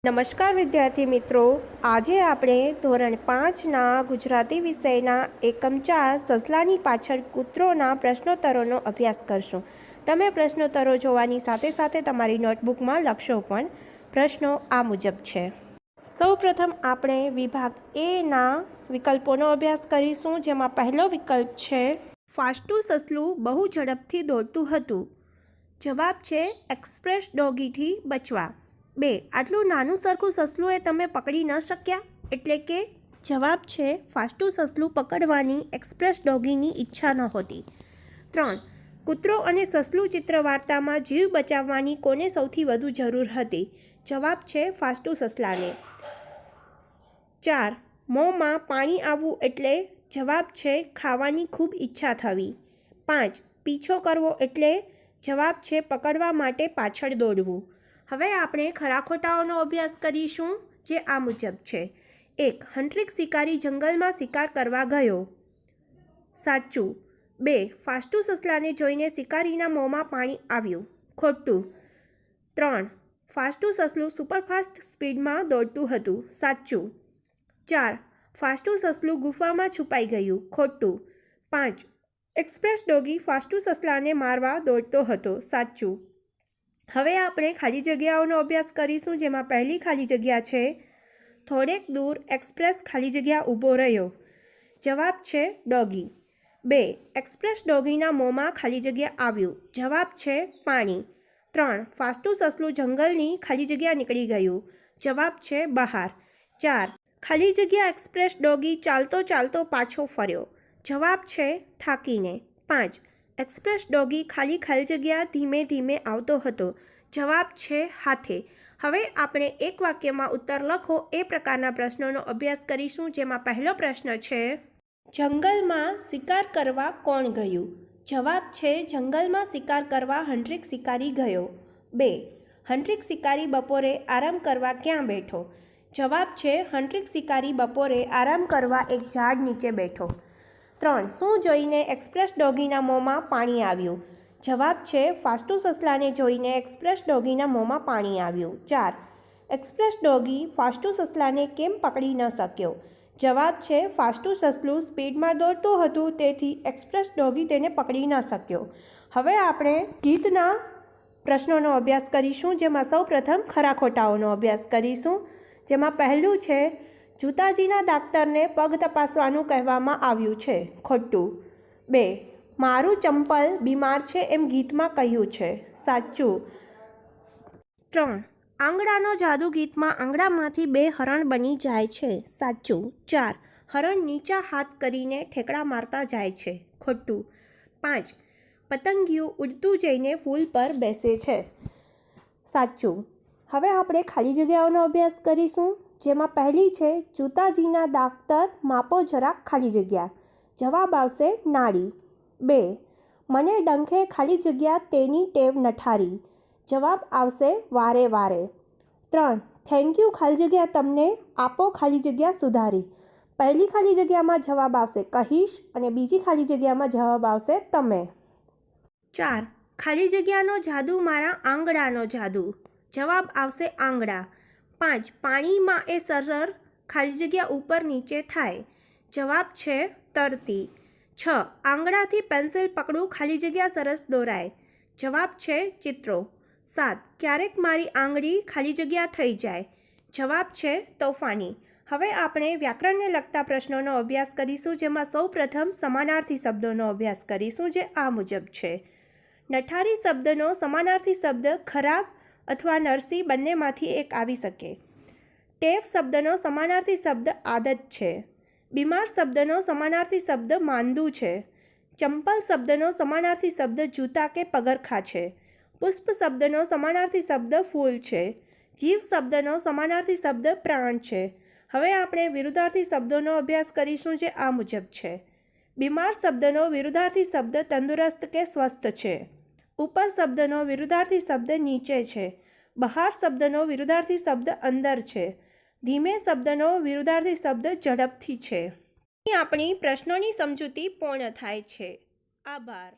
નમસ્કાર વિદ્યાર્થી મિત્રો, આજે આપણે ધોરણ 5ના ગુજરાતી વિષયના એકમ 4 સસલાની પાછળ કૂતરોના પ્રશ્નોત્તરોનો અભ્યાસ કરશું. તમે પ્રશ્નોત્તરો જોવાની સાથે સાથે તમારી નોટબુકમાં લખશો પણ. પ્રશ્નો આ મુજબ છે. સૌપ્રથમ આપણે વિભાગ એના વિકલ્પોનો અભ્યાસ કરીશું, જેમાં પહેલો વિકલ્પ છે ફાસ્ટું સસલું બહુ ઝડપથી દોડતું હતું. જવાબ છે એક્સપ્રેસ ડોગીથી બચવા. 2. આટલું નાનું સરખું સસલું એ તમે પકડી ન શક્યા, એટલે કે જવાબ છે ફાસ્ટું સસલું પકડવાની એક્સપ્રેસ ડોગીની ઈચ્છા નહોતી. 3. કૂતરો અને સસલું ચિત્ર વાર્તામાં જીવ બચાવવાની કોને સૌથી વધુ જરૂર હતી? જવાબ છે ફાસ્ટું સસલાને. 4. મોંમાં પાણી આવવું એટલે જવાબ છે ખાવાની ખૂબ ઈચ્છા થવી. 5. પીછો કરવો એટલે જવાબ છે પકડવા માટે પાછળ દોડવું. હવે આપણે ખરા ખોટાઓનો અભ્યાસ કરીશું, જે આ મુજબ છે. 1. હંટ્રિક શિકારી જંગલમાં શિકાર કરવા ગયો. સાચું. 2. ફાસ્ટું સસલાને જોઈને શિકારીના મોંમાં પાણી આવ્યું. ખોટું. 3. ફાસ્ટું સસલું સુપરફાસ્ટ સ્પીડમાં દોડતું હતું. સાચું. 4. ફાસ્ટું સસલું ગુફામાં છુપાઈ ગયું. ખોટું. 5. એક્સપ્રેસ ડોગી ફાસ્ટું સસલાને મારવા દોડતો હતો. સાચું. હવે આપણે ખાલી જગ્યાઓનો અભ્યાસ કરીશું, જેમાં પહેલી ખાલી જગ્યા છે થોડેક દૂર એક્સપ્રેસ ખાલી જગ્યા ઊભો રહ્યો. જવાબ છે ડોગી. 2. એક્સપ્રેસ ડોગીના મોંમાં ખાલી જગ્યા આવ્યું. જવાબ છે પાણી. 3. ફાસ્ટું સસલું જંગલની ખાલી જગ્યા નીકળી ગયું. જવાબ છે બહાર. 4. ખાલી જગ્યા એક્સપ્રેસ ડોગી ચાલતો ચાલતો પાછો ફર્યો. જવાબ છે થાકીને. 5. એક્સપ્રેસ ડોગી ખાલી જગ્યા ધીમે ધીમે આવતો હતો. જવાબ છે હાથે. હવે આપણે એક વાક્યમાં ઉત્તર લખો એ પ્રકારના પ્રશ્નોનો અભ્યાસ કરીશું, જેમાં પહેલો પ્રશ્ન છે જંગલમાં શિકાર કરવા કોણ ગયું? જવાબ છે જંગલમાં શિકાર કરવા હંટ્રિક શિકારી ગયો. 2. હંટ્રિક શિકારી બપોરે આરામ કરવા ક્યાં બેઠો? જવાબ છે હંટ્રિક શિકારી બપોરે આરામ કરવા એક ઝાડ નીચે બેઠો. 3. શું જોઈને એક્સપ્રેસ ડોગીના મોંમાં પાણી આવ્યું? જવાબ છે ફાસ્ટું સસલાને જોઈને એક્સપ્રેસ ડોગીના મોંમાં પાણી આવ્યું. 4. એક્સપ્રેસ ડોગી ફાસ્ટું સસલાને કેમ પકડી ન શક્યો? જવાબ છે ફાસ્ટું સસલું સ્પીડમાં દોડતું હતું, તેથી એક્સપ્રેસ ડોગી તેને પકડી ન શક્યો. હવે આપણે ગીતના પ્રશ્નોનો અભ્યાસ કરીશું, જેમાં સૌપ્રથમ ખરા ખોટાઓનો અભ્યાસ કરીશું, જેમાં પહેલું છે જૂતાજીના ડાક્ટરને પગ તપાસવાનું કહેવામાં આવ્યું છે. ખોટું. 2. મારું ચંપલ બીમાર છે એમ ગીતમાં કહ્યું છે. સાચું. 3. આંગળાનો જાદુ ગીતમાં આંગળામાંથી 2 હરણ બની જાય છે. સાચું. 4. હરણ નીચા હાથ કરીને ઠેકડા મારતા જાય છે. ખોટું. 5. પતંગિયું ઉડતું જઈને ફૂલ પર બેસે છે. સાચું. હવે આપણે ખાલી જગ્યાઓનો અભ્યાસ કરીશું, જેમાં પહેલી છે જૂતાજીના ડાક્ટર માપો જરાક ખાલી જગ્યા. જવાબ આવશે નાળી. 2. મને ડંખે ખાલી જગ્યા તેની ટેવ નઠારી. જવાબ આવશે વારે વારે. 3. થેન્ક યુ ખાલી જગ્યા તમને આપો ખાલી જગ્યા સુધારી. પહેલી ખાલી જગ્યામાં જવાબ આવશે કહીશ અને બીજી ખાલી જગ્યામાં જવાબ આવશે તમે. 4. ખાલી જગ્યાનો જાદુ મારા આંગળાનો જાદુ. જવાબ આવશે આંગળા. 5. પાણીમાં એ સરળ ખાલી જગ્યા ઉપર નીચે થાય. જવાબ છે તરતી. 6. આંગળાથી પેન્સિલ પકડું ખાલી જગ્યા સરસ દોરાય. જવાબ છે ચિત્રો. 7. ક્યારેક મારી આંગળી ખાલી જગ્યા થઈ જાય. જવાબ છે તોફાની. હવે આપણે વ્યાકરણને લગતા પ્રશ્નોનો અભ્યાસ કરીશું, જેમાં સૌપ્રથમ સમાનાર્થી શબ્દોનો અભ્યાસ કરીશું, જે આ મુજબ છે. નઠારી શબ્દનો સમાનાર્થી શબ્દ ખરાબ અથવા નરસી બંનેમાંથી એક આવી શકે. ટેવ શબ્દનો સમાનાર્થી શબ્દ આદત છે. બીમાર શબ્દનો સમાનાર્થી શબ્દ માંદું છે. ચંપલ શબ્દનો સમાનાર્થી શબ્દ જૂતા કે પગરખાં છે. પુષ્પ શબ્દનો સમાનાર્થી શબ્દ ફૂલ છે. જીવ શબ્દનો સમાનાર્થી શબ્દ પ્રાણ છે. હવે આપણે વિરુદ્ધાર્થી શબ્દોનો અભ્યાસ કરીશું, જે આ મુજબ છે. બીમાર શબ્દનો વિરુદ્ધાર્થી શબ્દ તંદુરસ્ત કે સ્વસ્થ છે. ઉપર શબ્દનો વિરુદ્ધાર્થી શબ્દ નીચે છે. બહાર શબ્દનો વિરુદ્ધાર્થી શબ્દ અંદર છે. ધીમે શબ્દનો વિરુદ્ધાર્થી શબ્દ ઝડપથી છે. અહીં આપણી પ્રશ્નોની સમજૂતી પૂર્ણ થાય છે. આભાર.